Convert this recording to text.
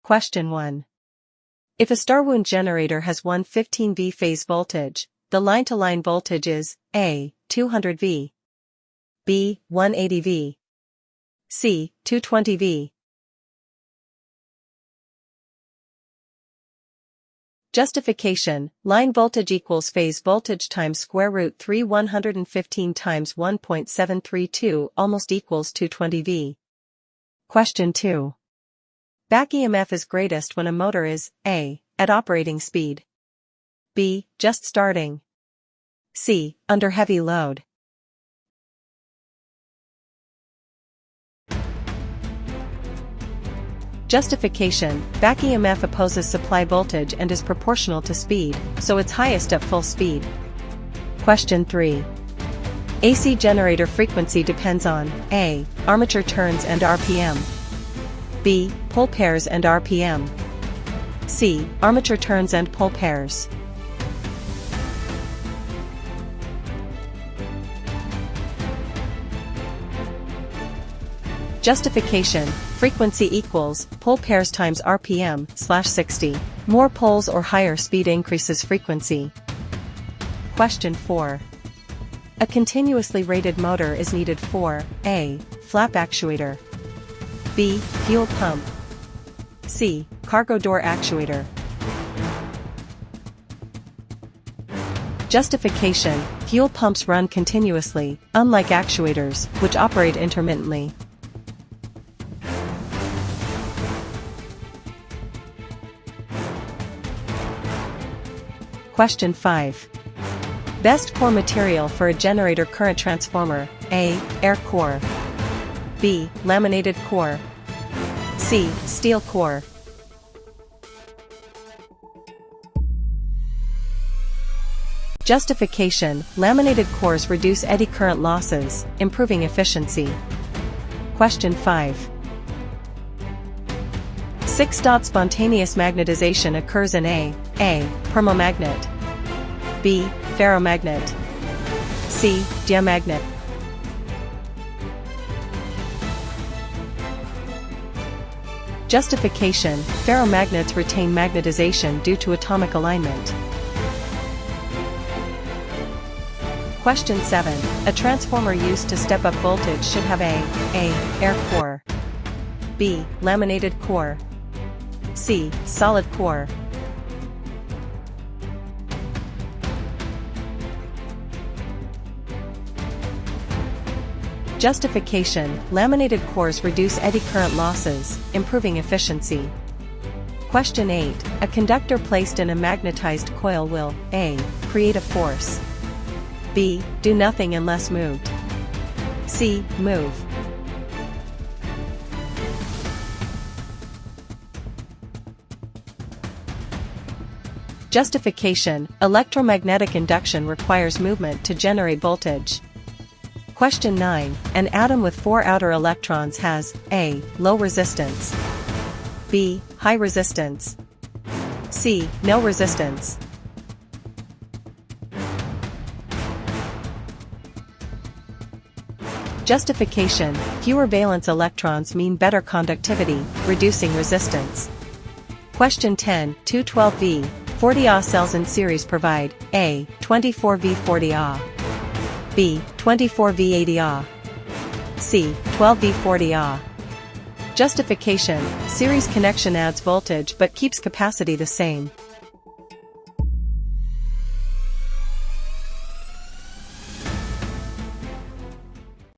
Question 1. If a star wound generator has one 15V phase voltage, the line-to-line voltage is A. 200V, B. 180V, C. 220V. Justification: line voltage equals phase voltage times square root 3 115 times 1.732 almost equals 220V. Question 2. Back EMF is greatest when a motor is A. At operating speed, B. Just starting, C. Under heavy load. Justification: back EMF opposes supply voltage and is proportional to speed, so it's highest at full speed. Question 3. AC generator frequency depends on A. Armature turns and RPM, B. Pole pairs and RPM, C. Armature turns and pole pairs. Justification: frequency equals pole pairs times RPM / 60. More poles or higher speed increases frequency. Question 4. A continuously rated motor is needed for A. Flap actuator, B. Fuel pump, C. Cargo door actuator. Justification: fuel pumps run continuously, unlike actuators, which operate intermittently. Question 5. Best core material for a generator current transformer: A. Air core, B. Laminated core, C. Steel core. Justification: laminated cores reduce eddy current losses, improving efficiency. Question 5. 6-dot spontaneous magnetization occurs in A. Permamagnet, B. Ferromagnet, C. Diamagnet. Justification: ferromagnets retain magnetization due to atomic alignment. Question 7. A transformer used to step up voltage should have A. Air core, B. Laminated core, C. Solid core. Justification: laminated cores reduce eddy current losses, improving efficiency. Question 8. A conductor placed in a magnetized coil will A. Create a force, B. Do nothing unless moved, C. Move. Justification: electromagnetic induction requires movement to generate voltage. Question 9. An atom with 4 outer electrons has A. Low resistance, B. High resistance, C. No resistance. Justification: fewer valence electrons mean better conductivity, reducing resistance. Question 10. 212V 40Ah cells in series provide A. 24V 40Ah, B. 24V 80Ah, C. 12V 40Ah. Justification: series connection adds voltage but keeps capacity the same.